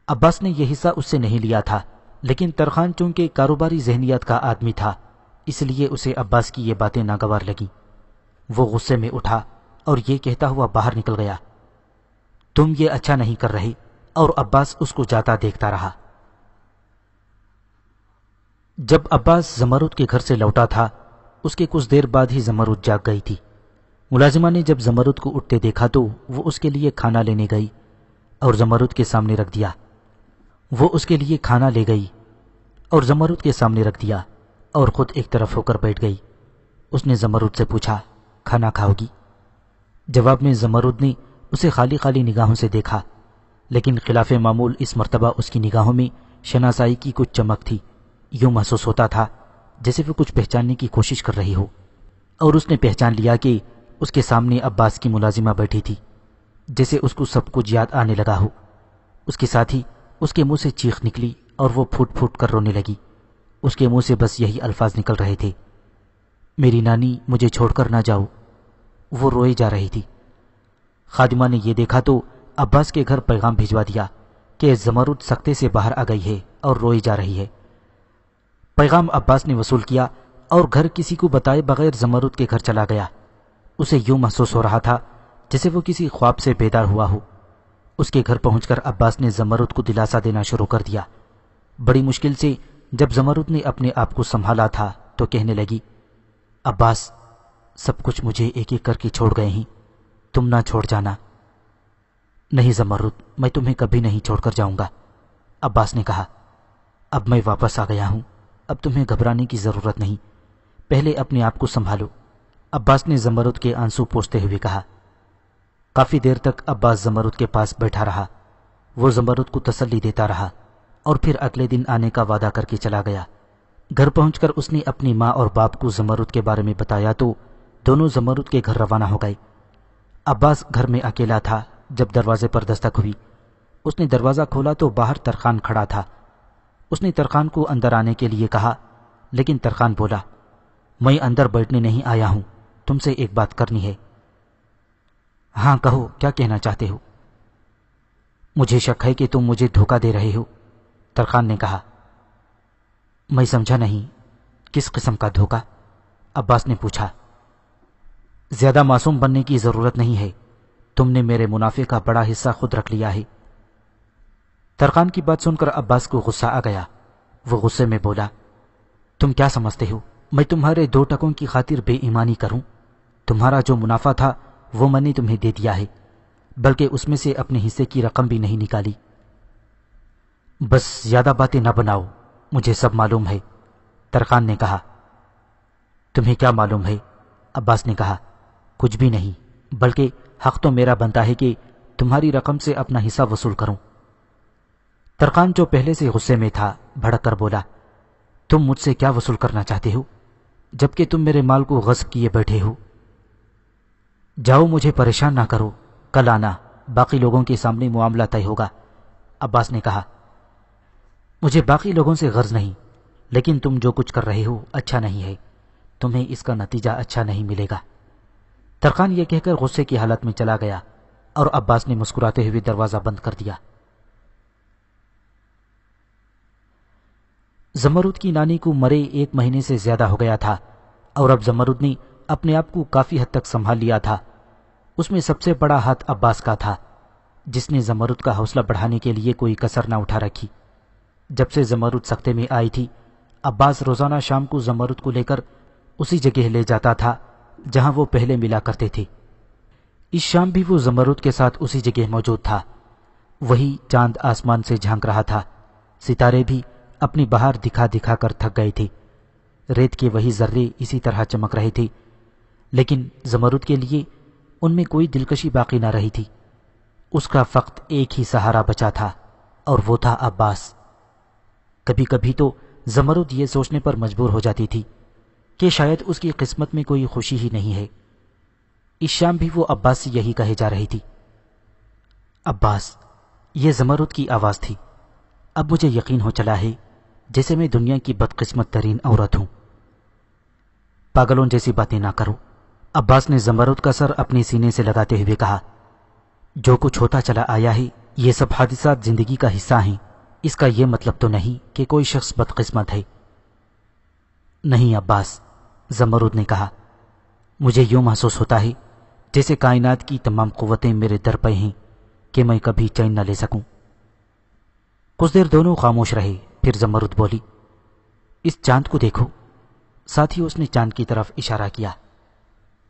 عباس نے یہ حصہ اس سے نہیں لیا تھا۔ لیکن ترخان چونکہ کاروباری ذہنیت کا آدمی تھا، اس لیے اسے عباس کی یہ باتیں ناگوار لگیں۔ وہ غصے میں اٹھا اور یہ کہتا ہوا باہر نکل گیا، تم یہ اچھا نہیں کر رہے، اور عباس اس کو جاتا دیکھتا رہا۔ جب عباس زمرد کے گھر سے لوٹا تھا، اس کے کچھ دیر بعد ہی زمرد جاگ گئی تھی۔ ملازمہ نے جب زمرد کو اٹھتے دیکھا تو وہ اس کے لیے کھانا لینے گئی اور زمرد کے سامنے رکھ دیا۔ وہ اس کے لیے کھانا لے گئی اور زمرد کے سامنے رکھ دیا اور خود ایک طرف ہو کر بیٹھ گئی۔ اس نے زمرد سے پوچھا، کھانا کھاؤ گی؟ جواب میں زمرد نے اسے خالی خالی نگاہوں سے دیکھا، لیکن خلاف معمول اس مرتبہ اس کی نگاہوں میں شناسائی کی کچھ چمک تھی۔ یوں محسوس ہوتا تھا جیسے وہ کچھ پہچاننے کی کوشش کر رہی ہو، اور اس نے پہچان لیا کہ اس کے سامنے عباس کی ملازمہ بیٹھی تھی۔ جیسے اس کو سب کچھ یاد آنے لگا ہو۔ اس کے ساتھ ہی اس کے منہ سے چیخ نکلی اور وہ پھوٹ پھوٹ کر رونے لگی۔ اس کے منہ سے بس یہی الفاظ نکل رہے تھے، میری نانی مجھے چھوڑ کر نہ جاؤ۔ وہ روئے جا رہی تھی۔ خادمہ نے یہ دیکھا تو عباس کے گھر پیغام بھجوا دیا کہ زمرد سکتے سے باہر آ گئی ہے اور روئی جا رہی ہے۔ پیغام عباس نے وصول کیا اور گھر کسی کو بتائے بغیر زمرد کے گھر چلا گیا۔ اسے یوں محسوس ہو رہا تھا جیسے وہ کسی خواب سے بیدار ہوا ہو۔ اس کے گھر پہنچ کر عباس نے زمرد کو دلاسا دینا شروع کر دیا۔ بڑی مشکل سے جب زمرد نے اپنے آپ کو سنبھالا تھا تو کہنے لگی، عباس، سب کچھ مجھے ایک ایک کر کے چھوڑ گئے ہیں، تم نہ چھوڑ جانا۔ نہیں زمرد، میں تمہیں کبھی نہیں چھوڑ کر جاؤں گا، عباس نے کہا۔ اب میں واپس آ گیا ہوں، اب تمہیں گھبرانے کی ضرورت نہیں، پہلے اپنے آپ کو سنبھالو، عباس نے زمرد کے آنسو پوچھتے ہوئے کہا۔ کافی دیر تک عباس زمرد کے پاس بیٹھا رہا۔ وہ زمرد کو تسلی دیتا رہا اور پھر اگلے دن آنے کا وعدہ کر کے چلا گیا۔ گھر پہنچ کر اس نے اپنی ماں اور باپ کو زمرد کے بارے میں بتایا تو دونوں زمرد کے گھر روانہ ہو گئے۔ عباس گھر میں اکیلا تھا جب دروازے پر دستک ہوئی۔ اس نے دروازہ کھولا تو باہر ترخان کھڑا تھا۔ اس نے ترخان کو اندر آنے کے لیے کہا، لیکن ترخان بولا، میں اندر بیٹھنے نہیں آیا ہوں، تم سے ایک بات کرنی ہے۔ ہاں کہو، کیا کہنا چاہتے ہو؟ مجھے شک ہے کہ تم مجھے دھوکہ دے رہے ہو، ترخان نے کہا۔ میں سمجھا نہیں، کس قسم کا دھوکہ؟ عباس نے پوچھا۔ زیادہ معصوم بننے کی ضرورت نہیں ہے، تم نے میرے منافع کا بڑا حصہ خود رکھ لیا ہے۔ ترخان کی بات سن کر عباس کو غصہ آ گیا۔ وہ غصے میں بولا، تم کیا سمجھتے ہو میں تمہارے 2 ٹکوں کی خاطر بے ایمانی کروں؟ تمہارا جو منافع تھا وہ میں نے تمہیں دے دیا ہے، بلکہ اس میں سے اپنے حصے کی رقم بھی نہیں نکالی۔ بس زیادہ باتیں نہ بناؤ، مجھے سب معلوم ہے، ترخان نے کہا۔ تمہیں کیا معلوم ہے؟ عباس نے کہا۔ کچھ بھی نہیں، بلکہ حق تو میرا بنتا ہے کہ تمہاری رقم سے اپنا حصہ وصول کروں۔ ترخان جو پہلے سے غصے میں تھا بھڑک کر بولا، تم مجھ سے کیا وصول کرنا چاہتے ہو جبکہ تم میرے مال کو غصب کیے بیٹھے ہو؟ جاؤ، مجھے پریشان نہ کرو، کل آنا، باقی لوگوں کے سامنے معاملہ طے ہوگا، عباس نے کہا۔ مجھے باقی لوگوں سے غرض نہیں، لیکن تم جو کچھ کر رہے ہو اچھا نہیں ہے، تمہیں اس کا نتیجہ اچھا نہیں ملے گا۔ ترخان یہ کہہ کر غصے کی حالت میں چلا گیا اور عباس نے مسکراتے ہوئے دروازہ بند کر دیا۔ زمرد کی نانی کو مرے 1 مہینے سے زیادہ ہو گیا تھا اور اب زمرد نے اپنے آپ کو کافی حد تک سنبھال لیا تھا۔ اس میں سب سے بڑا ہاتھ عباس کا تھا، جس نے زمرد کا حوصلہ بڑھانے کے لیے کوئی کسر نہ اٹھا رکھی۔ جب سے زمرد سکتے میں آئی تھی، عباس روزانہ شام کو زمرد کو لے کر اسی جگہ لے جاتا تھا جہاں وہ پہلے ملا کرتے تھے۔ اس شام بھی وہ زمرد کے ساتھ اسی جگہ موجود تھا۔ وہی چاند آسمان سے جھانک رہا تھا، ستارے بھی اپنی بہار دکھا دکھا کر تھک گئے تھے، ریت کے وہی ذرے اسی طرح چمک رہے تھے، لیکن زمرد کے لیے ان میں کوئی دلکشی باقی نہ رہی تھی۔ اس کا فقط ایک ہی سہارا بچا تھا اور وہ تھا عباس۔ کبھی کبھی تو زمرد یہ سوچنے پر مجبور ہو جاتی تھی کہ شاید اس کی قسمت میں کوئی خوشی ہی نہیں ہے۔ اس شام بھی وہ عباس سے یہی کہے جا رہی تھی، عباس، یہ زمرد کی آواز تھی۔ اب مجھے یقین ہو چلا ہے جیسے میں دنیا کی بدقسمت ترین عورت ہوں۔ پاگلوں جیسی باتیں نہ کرو، عباس نے زمرد کا سر اپنے سینے سے لگاتے ہوئے کہا۔ جو کچھ ہوتا چلا آیا ہے یہ سب حادثات زندگی کا حصہ ہیں، اس کا یہ مطلب تو نہیں کہ کوئی شخص بدقسمت ہے۔ نہیں عباس، زمرد نے کہا، مجھے یوں محسوس ہوتا ہے جیسے کائنات کی تمام قوتیں میرے در پہ ہیں کہ میں کبھی چین نہ لے سکوں۔ کچھ دیر دونوں خاموش رہے، پھر زمرد بولی، اس چاند کو دیکھو۔ ساتھ ہی اس نے چاند کی طرف اشارہ کیا۔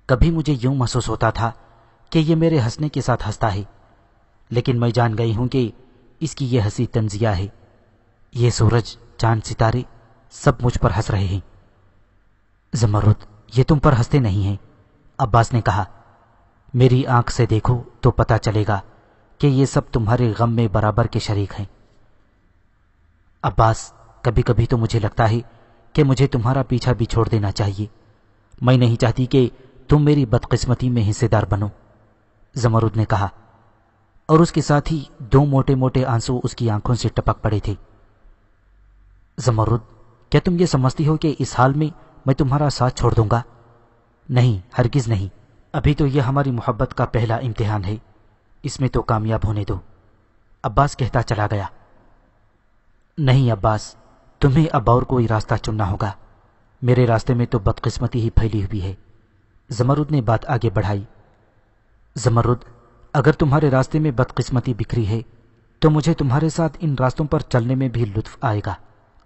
کبھی مجھے یوں محسوس ہوتا تھا کہ یہ میرے ہنسنے کے ساتھ ہنستا ہے، لیکن میں جان گئی ہوں کہ اس کی یہ ہنسی طنزیہ ہے۔ یہ سورج، چاند، ستارے سب مجھ پر ہنس رہے ہیں۔ زمرد، یہ تم پر ہنستے نہیں ہیں، عباس نے کہا۔ میری آنکھ سے دیکھو تو پتہ چلے گا کہ یہ سب تمہارے غم میں برابر کے شریک ہیں۔ عباس، کبھی کبھی تو مجھے لگتا ہے کہ مجھے تمہارا پیچھا بھی چھوڑ دینا چاہیے۔ میں نہیں چاہتی کہ تم میری بدقسمتی میں حصے دار بنو، زمرد نے کہا۔ اور اس کے ساتھ ہی 2 موٹے موٹے آنسو اس کی آنکھوں سے ٹپک پڑے تھے۔ زمرد، کیا تم یہ سمجھتی ہو کہ اس حال میں تمہارا ساتھ چھوڑ دوں گا؟ نہیں، ہرگز نہیں، ابھی تو یہ ہماری محبت کا پہلا امتحان ہے، اس میں تو کامیاب ہونے دو، عباس کہتا چلا گیا۔ نہیں عباس، تمہیں اب اور کوئی راستہ چننا ہوگا، میرے راستے میں تو بدقسمتی ہی پھیلی ہوئی ہے۔ زمرد نے بات آگے بڑھائی۔ زمرد، اگر تمہارے راستے میں بدقسمتی بکھری ہے تو مجھے تمہارے ساتھ ان راستوں پر چلنے میں بھی لطف آئے گا،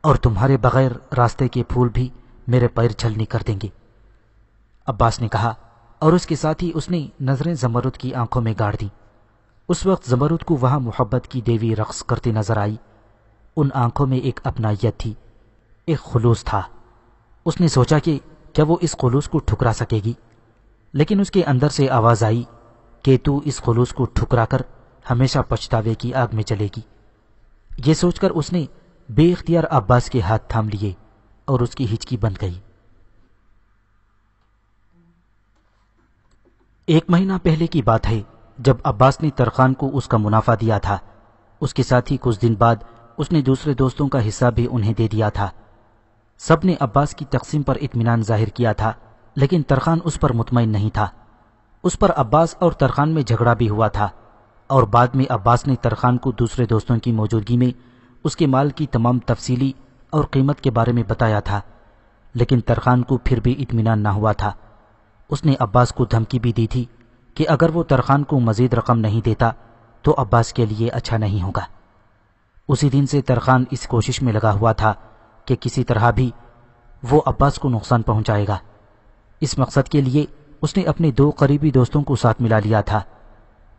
اور تمہارے بغیر راستے کے پھول بھی میرے پیر چھلنی کر دیں گے، عباس نے کہا، اور اس کے ساتھ ہی اس نے نظریں زمرد کی آنکھوں میں گاڑ دیں۔ اس وقت زمرد کو وہاں محبت کی دیوی رقص کرتی نظر آئی۔ ان آنکھوں میں ایک اپنائیت تھی، ایک خلوص تھا۔ اس نے سوچا کہ کیا وہ اس خلوص کو ٹھکرا سکے گی، لیکن اس کے اندر سے آواز آئی کہ تو اس خلوص کو ٹھکرا کر ہمیشہ پچھتاوے کی آگ میں چلے گی۔ یہ سوچ کر اس نے بے اختیار عباس کے ہاتھ تھام لیے اور اس کی ہچکی بند گئی۔ 1 مہینہ پہلے کی بات ہے جب عباس نے ترخان کو اس کا منافع دیا تھا۔ اس کے ساتھ ہی کچھ دن بعد اس نے دوسرے دوستوں کا حصہ بھی انہیں دے دیا تھا۔ سب نے عباس کی تقسیم پر اطمینان ظاہر کیا تھا، لیکن ترخان اس پر مطمئن نہیں تھا۔ اس پر عباس اور ترخان میں جھگڑا بھی ہوا تھا، اور بعد میں عباس نے ترخان کو دوسرے دوستوں کی موجودگی میں اس کے مال کی تمام تفصیلی اور قیمت کے بارے میں بتایا تھا، لیکن ترخان کو پھر بھی اطمینان نہ ہوا تھا۔ اس نے عباس کو دھمکی بھی دی تھی کہ اگر وہ ترخان کو مزید رقم نہیں دیتا تو عباس کے لیے اچھا نہیں ہوگا۔ اسی دن سے ترخان اس کوشش میں لگا ہوا تھا کہ کسی طرح بھی وہ عباس کو نقصان پہنچائے گا۔ اس مقصد کے لیے اس نے اپنے 2 قریبی دوستوں کو ساتھ ملا لیا تھا،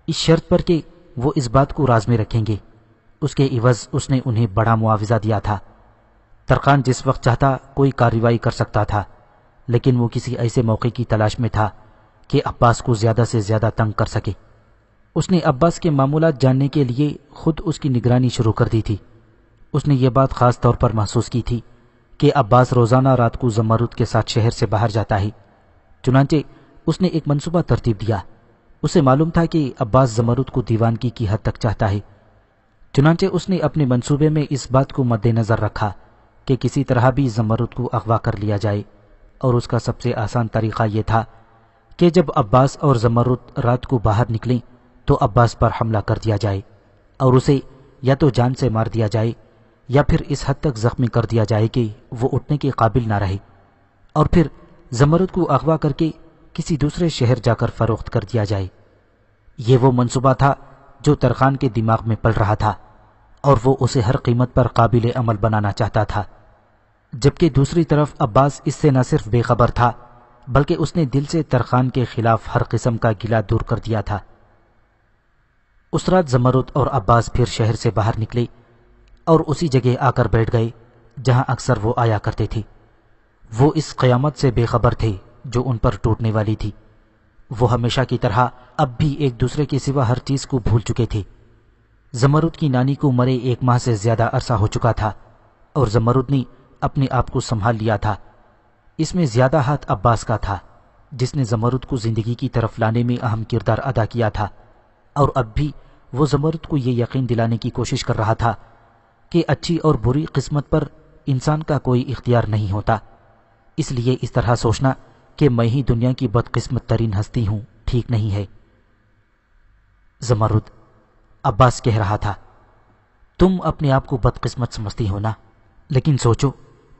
اس شرط پر کہ وہ اس بات کو راز میں رکھیں گے۔ اس کے عوض اس نے انہیں بڑا معاوضہ دیا تھا۔ ترخان جس وقت چاہتا کوئی کارروائی کر سکتا تھا، لیکن وہ کسی ایسے موقع کی تلاش میں تھا کہ عباس کو زیادہ سے زیادہ تنگ کر سکے۔ اس نے عباس کے معمولات جاننے کے لیے خود اس کی نگرانی شروع کر دی تھی۔ اس نے یہ بات خاص طور پر محسوس کی تھی کہ عباس روزانہ رات کو زمرد کے ساتھ شہر سے باہر جاتا ہے۔ چنانچہ اس نے ایک منصوبہ ترتیب دیا۔ اسے معلوم تھا کہ عباس زمرد کو دیوانگی کی حد تک چاہتا ہے، چنانچہ اس نے اپنے منصوبے میں اس بات کو مد نظر رکھا کہ کسی طرح بھی زمرد کو اغوا کر لیا جائے، اور اس کا سب سے آسان طریقہ یہ تھا کہ جب عباس اور زمرد رات کو باہر نکلیں تو عباس پر حملہ کر دیا جائے اور اسے یا تو جان سے مار دیا جائے یا پھر اس حد تک زخمی کر دیا جائے کہ وہ اٹھنے کے قابل نہ رہے، اور پھر زمرد کو اغوا کر کے کسی دوسرے شہر جا کر فروخت کر دیا جائے۔ یہ وہ منصوبہ تھا جو ترخان کے دماغ میں پل رہا تھا، اور وہ اسے ہر قیمت پر قابل عمل بنانا چاہتا تھا، جبکہ دوسری طرف عباس اس سے نہ صرف بے خبر تھا بلکہ اس نے دل سے ترخان کے خلاف ہر قسم کا گلہ دور کر دیا تھا۔ اس رات زمرد اور عباس پھر شہر سے باہر نکلے اور اسی جگہ آ کر بیٹھ گئے جہاں اکثر وہ آیا کرتے تھے۔ وہ اس قیامت سے بے خبر تھے جو ان پر ٹوٹنے والی تھی۔ وہ ہمیشہ کی طرح اب بھی ایک دوسرے کے سوا ہر چیز کو بھول چکے تھے۔ زمرد کی نانی کو مرے 1 ماہ سے زیادہ عرصہ ہو چکا تھا، اور زمرد نے اپنے آپ کو سنبھال لیا تھا۔ اس میں زیادہ ہاتھ عباس کا تھا، جس نے زمرد کو زندگی کی طرف لانے میں اہم کردار ادا کیا تھا، اور اب بھی وہ زمرد کو یہ یقین دلانے کی کوشش کر رہا تھا کہ اچھی اور بری قسمت پر انسان کا کوئی اختیار نہیں ہوتا، اس لیے اس طرح سوچنا کہ میں ہی دنیا کی بدقسمت ترین ہستی ہوں ٹھیک نہیں ہے۔ زمرد، عباس کہہ رہا تھا، تم اپنے آپ کو بدقسمت سمجھتی ہو نا، لیکن سوچو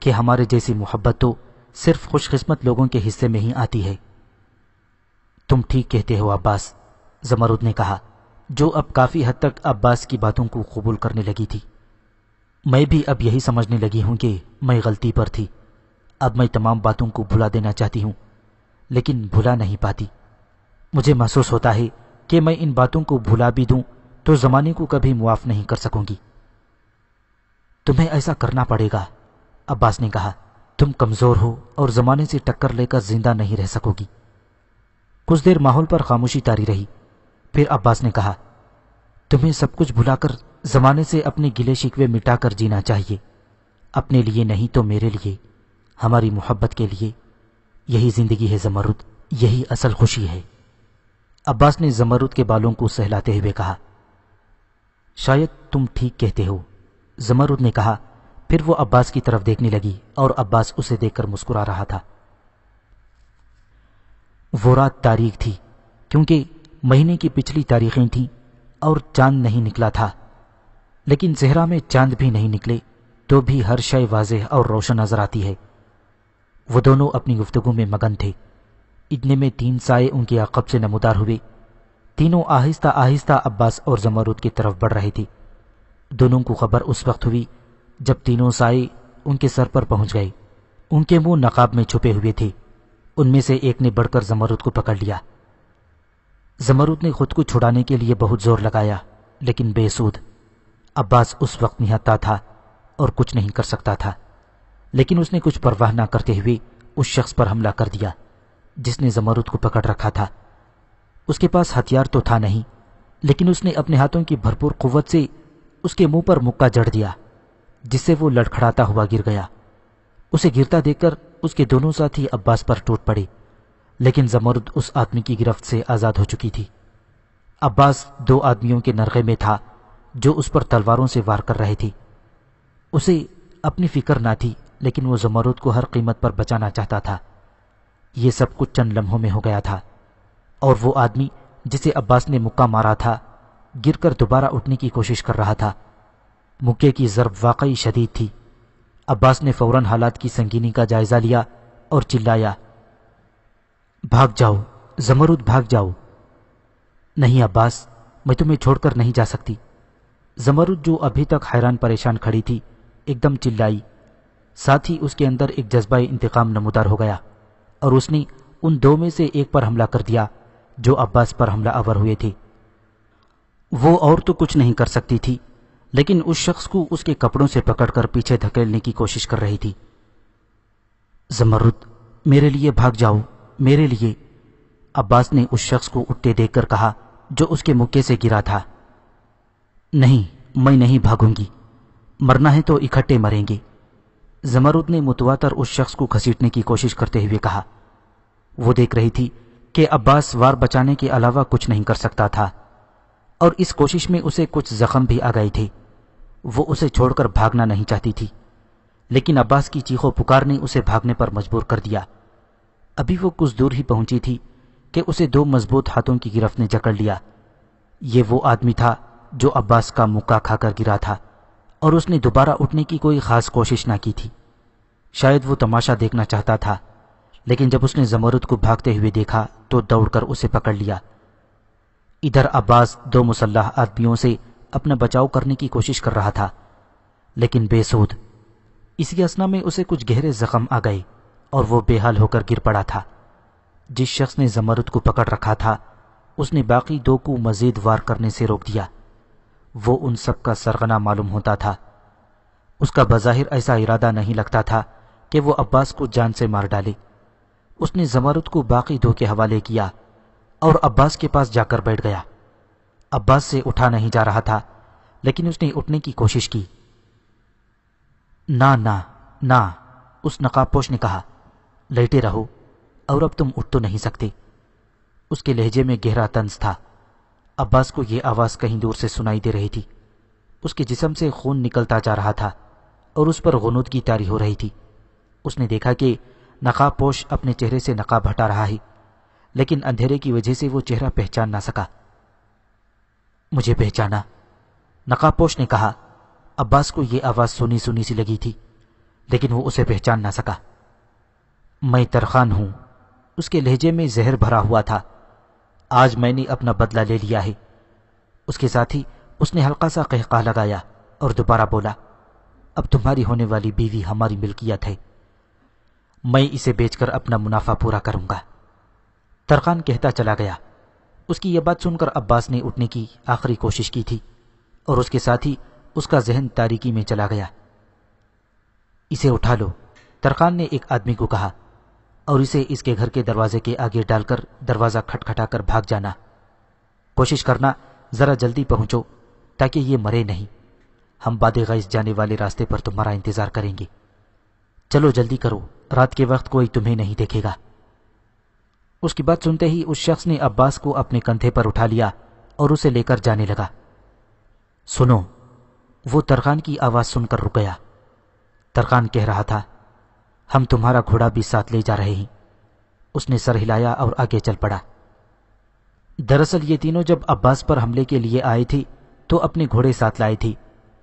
کہ ہمارے جیسی محبت تو صرف خوش قسمت لوگوں کے حصے میں ہی آتی ہے۔ تم ٹھیک کہتے ہو عباس، زمرد نے کہا، جو اب کافی حد تک عباس کی باتوں کو قبول کرنے لگی تھی۔ میں بھی اب یہی سمجھنے لگی ہوں کہ میں غلطی پر تھی۔ اب میں تمام باتوں کو بھلا دینا چاہتی ہوں، لیکن بھلا نہیں پاتی۔ مجھے محسوس ہوتا ہے کہ میں ان باتوں کو بھلا بھی دوں تو زمانے کو کبھی معاف نہیں کر سکوں گی۔ تمہیں ایسا کرنا پڑے گا، عباس نے کہا، تم کمزور ہو اور زمانے سے ٹکر لے کر زندہ نہیں رہ سکو گی۔ کچھ دیر ماحول پر خاموشی طاری رہی، پھر عباس نے کہا، تمہیں سب کچھ بھلا کر زمانے سے اپنے گلے شکوے مٹا کر جینا چاہیے، اپنے لیے نہیں تو میرے لیے، ہماری محبت کے لیے۔ یہی زندگی ہے زمرد، یہی اصل خوشی ہے۔ عباس نے زمرد کے بالوں کو سہلاتے ہوئے کہا، شاید تم ٹھیک کہتے ہو، زمرد نے کہا۔ پھر وہ عباس کی طرف دیکھنے لگی اور عباس اسے دیکھ کر مسکرا رہا تھا۔ وہ رات تاریک تھی کیونکہ مہینے کی پچھلی تاریخیں تھیں اور چاند نہیں نکلا تھا، لیکن صحرا میں چاند بھی نہیں نکلے تو بھی ہر شے واضح اور روشن نظر آتی ہے۔ وہ دونوں اپنی گفتگو میں مگن تھے۔ اتنے میں 3 سائے ان کے عقب سے نمودار ہوئے۔ تینوں آہستہ آہستہ عباس اور زمرد کی طرف بڑھ رہے تھے۔ دونوں کو خبر اس وقت ہوئی جب تینوں سائے ان کے سر پر پہنچ گئے۔ ان کے منہ نقاب میں چھپے ہوئے تھے۔ ان میں سے ایک نے بڑھ کر زمرد کو پکڑ لیا۔ زمرد نے خود کو چھڑانے کے لیے بہت زور لگایا لیکن بے سود۔ عباس اس وقت نہتا تھا اور کچھ نہیں کر سکتا تھا، لیکن اس نے کچھ پرواہ نہ کرتے ہوئے اس شخص پر حملہ کر دیا جس نے زمرد کو پکڑ رکھا تھا۔ اس کے پاس ہتھیار تو تھا نہیں، لیکن اس نے اپنے ہاتھوں کی بھرپور قوت سے اس کے منہ پر مکہ جڑ دیا جس سے وہ لڑکھڑاتا ہوا گر گیا۔ اسے گرتا دیکھ کر اس کے دونوں ساتھی عباس پر ٹوٹ پڑے، لیکن زمرد اس آدمی کی گرفت سے آزاد ہو چکی تھی۔ عباس 2 آدمیوں کے نرغے میں تھا جو اس پر تلواروں سے وار کر رہے تھے۔ اسے اپنی فکر نہ تھی، لیکن وہ زمرد کو ہر قیمت پر بچانا چاہتا تھا۔ یہ سب کچھ چند لمحوں میں ہو گیا تھا اور وہ آدمی جسے عباس نے مکہ مارا تھا گر کر دوبارہ اٹھنے کی کوشش کر رہا تھا۔ مکے کی ضرب واقعی شدید تھی۔ عباس نے فوراً حالات کی سنگینی کا جائزہ لیا اور چلایا، بھاگ جاؤ زمرد، بھاگ جاؤ۔ نہیں عباس، میں تمہیں چھوڑ کر نہیں جا سکتی۔ زمرد جو ابھی تک حیران پریشان کھڑی تھی ایک دم چلائی، ساتھ ہی اس کے اندر ایک جذبہ انتقام نمودار ہو گیا اور اس نے ان 2 میں سے ایک پر حملہ کر دیا جو عباس پر حملہ آور ہوئے تھے۔ وہ اور تو کچھ نہیں کر سکتی تھی، لیکن اس شخص کو اس کے کپڑوں سے پکڑ کر پیچھے دھکیلنے کی کوشش کر رہی تھی۔ زمرد، میرے لیے بھاگ جاؤ، میرے لیے، عباس نے اس شخص کو اٹھتے دیکھ کر کہا جو اس کے مکے سے گرا تھا۔ نہیں، میں نہیں بھاگوں گی، مرنا ہے تو اکٹھے مریں گے، زمرد نے متواتر اس شخص کو گھسیٹنے کی کوشش کرتے ہوئے کہا۔ وہ دیکھ رہی تھی کہ عباس وار بچانے کے علاوہ کچھ نہیں کر سکتا تھا اور اس کوشش میں اسے کچھ زخم بھی آ گئے تھے۔ وہ اسے چھوڑ کر بھاگنا نہیں چاہتی تھی، لیکن عباس کی چیخو پکار نے اسے بھاگنے پر مجبور کر دیا۔ ابھی وہ کچھ دور ہی پہنچی تھی کہ اسے 2 مضبوط ہاتھوں کی گرفت نے جکڑ لیا۔ یہ وہ آدمی تھا جو عباس کا مکہ کھا کر گرا تھا اور اس نے دوبارہ اٹھنے کی کوئی خاص کوشش نہ کی تھی۔ شاید وہ تماشا دیکھنا چاہتا تھا، لیکن جب اس نے زمرد کو بھاگتے ہوئے دیکھا تو دوڑ کر اسے پکڑ لیا۔ ادھر عباس 2 مسلح آدمیوں سے اپنا بچاؤ کرنے کی کوشش کر رہا تھا، لیکن بے سود۔ اسی اثنا میں اسے کچھ گہرے زخم آ گئے اور وہ بے حال ہو کر گر پڑا تھا۔ جس شخص نے زمرد کو پکڑ رکھا تھا اس نے باقی 2 کو مزید وار کرنے سے روک دیا۔ وہ ان سب کا سرغنہ معلوم ہوتا تھا۔ اس کا بظاہر ایسا ارادہ نہیں لگتا تھا کہ وہ عباس کو جان سے مار ڈالے۔ اس نے زمرد کو باقی 2 کے حوالے کیا اور عباس کے پاس جا کر بیٹھ گیا۔ عباس سے اٹھا نہیں جا رہا تھا، لیکن اس نے اٹھنے کی کوشش کی۔ نہ نہ نہ، اس نقاب پوش نے کہا، لیٹے رہو اور اب تم اٹھ تو نہیں سکتے۔ اس کے لہجے میں گہرا طنز تھا۔ عباس کو یہ آواز کہیں دور سے سنائی دے رہی تھی۔ اس کے جسم سے خون نکلتا جا رہا تھا اور اس پر غنودگی طاری ہو رہی تھی۔ اس نے دیکھا کہ نقاب پوش اپنے چہرے سے نقاب ہٹا رہا ہے، لیکن اندھیرے کی وجہ سے وہ چہرہ پہچان نہ سکا۔ مجھے پہچانا، نقاب پوش نے کہا۔ عباس کو یہ آواز سنی سنی سی لگی تھی، لیکن وہ اسے پہچان نہ سکا۔ میں ترخان ہوں، اس کے لہجے میں زہر بھرا ہوا تھا۔ آج میں نے اپنا بدلہ لے لیا ہے۔ اس کے ساتھ ہی اس نے ہلکا سا قہقہ لگایا اور دوبارہ بولا، اب تمہاری ہونے والی بیوی ہماری ملکیت ہے، میں اسے بیچ کر اپنا منافع پورا کروں گا۔ ترخان کہتا چلا گیا۔ اس کی یہ بات سن کر عباس نے اٹھنے کی آخری کوشش کی تھی اور اس کے ساتھ ہی اس کا ذہن تاریکی میں چلا گیا۔ اسے اٹھا لو، ترخان نے ایک آدمی کو کہا، اور اسے اس کے گھر کے دروازے کے آگے ڈال کر دروازہ کھٹکھٹا کر بھاگ جانا۔ کوشش کرنا ذرا جلدی پہنچو تاکہ یہ مرے نہیں۔ ہم باد غیث جانے والے راستے پر تمہارا انتظار کریں گے۔ چلو جلدی کرو، رات کے وقت کوئی تمہیں نہیں دیکھے گا۔ اس کی بات سنتے ہی اس شخص نے عباس کو اپنے کندھے پر اٹھا لیا اور اسے لے کر جانے لگا۔ سنو، وہ ترخان کی آواز سن کر رک گیا۔ ترخان کہہ رہا تھا، ہم تمہارا گھوڑا بھی ساتھ لے جا رہے ہیں۔ اس نے سر ہلایا اور آگے چل پڑا۔ دراصل یہ تینوں جب عباس پر حملے کے لیے آئے تھے تو اپنے گھوڑے ساتھ لائے تھے،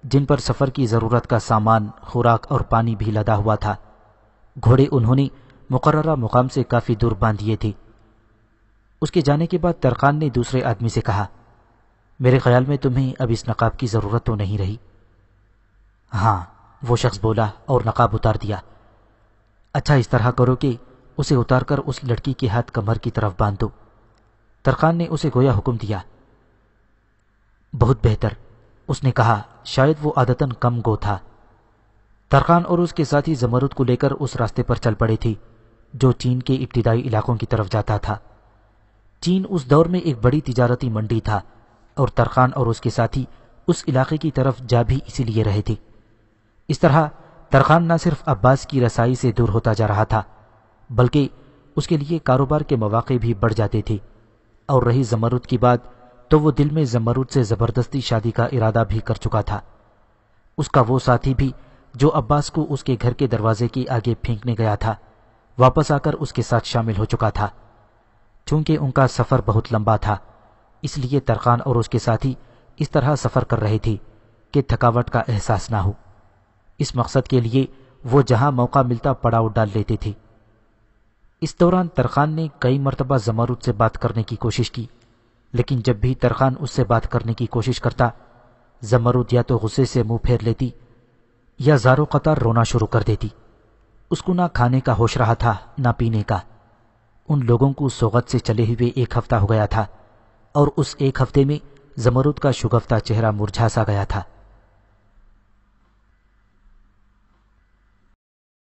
جن پر سفر کی ضرورت کا سامان، خوراک اور پانی بھی لدا ہوا تھا۔ گھوڑے انہوں نے مقررہ مقام سے کافی دور باندھ دیے تھے۔ اس کے جانے کے بعد ترخان نے دوسرے آدمی سے کہا، میرے خیال میں تمہیں اب اس نقاب کی ضرورت تو نہیں رہی؟ ہاں، وہ شخص بولا اور نقاب اتار دیا۔ اچھا، اس طرح کرو کہ اسے اتار کر اس لڑکی کے ہاتھ کمر کی طرف باندھ دو۔ ترخان نے اسے گویا حکم دیا۔ بہت بہتر، اس نے کہا، شاید وہ عادتاً کم گو تھا۔ ترخان اور اس کے ساتھی زمرد کو لے کر اس راستے پر چل پڑے تھے جو چین کے ابتدائی علاقوں کی طرف جاتا تھا۔ چین اس دور میں ایک بڑی تجارتی منڈی تھا اور ترخان اور اس کے ساتھی اس علاقے کی طرف جا بھی اسی لیے رہے تھے۔ اس طرح ترخان نہ صرف عباس کی رسائی سے دور ہوتا جا رہا تھا بلکہ اس کے لیے کاروبار کے مواقع بھی بڑھ جاتے تھے، اور رہی زمرد کی بات تو وہ دل میں زمرد سے زبردستی شادی کا ارادہ بھی کر چکا تھا۔ اس کا وہ ساتھی بھی جو عباس کو اس کے گھر کے دروازے کے آگے پھینکنے گیا تھا، واپس آ کر اس کے ساتھ شامل ہو چکا تھا۔ چونکہ ان کا سفر بہت لمبا تھا، اس لیے ترخان اور اس کے ساتھی اس طرح سفر کر رہے تھے کہ تھکاوٹ کا احساس نہ ہو۔ اس مقصد کے لیے وہ جہاں موقع ملتا پڑاؤ ڈال لیتے تھے۔ اس دوران ترخان نے کئی مرتبہ زمرد سے بات کرنے کی کوشش کی، لیکن جب بھی ترخان اس سے بات کرنے کی کوشش کرتا، زمرد یا تو غصے سے منہ پھیر لیتی یا زارو قطار رونا شروع کر دیتی۔ اس کو نہ کھانے کا ہوش رہا تھا نہ پینے کا۔ ان لوگوں کو سوغت سے چلے ہوئے ایک ہفتہ ہو گیا تھا، اور اس ایک ہفتے میں زمرد کا شگفتہ چہرہ مرجھا سا گیا تھا۔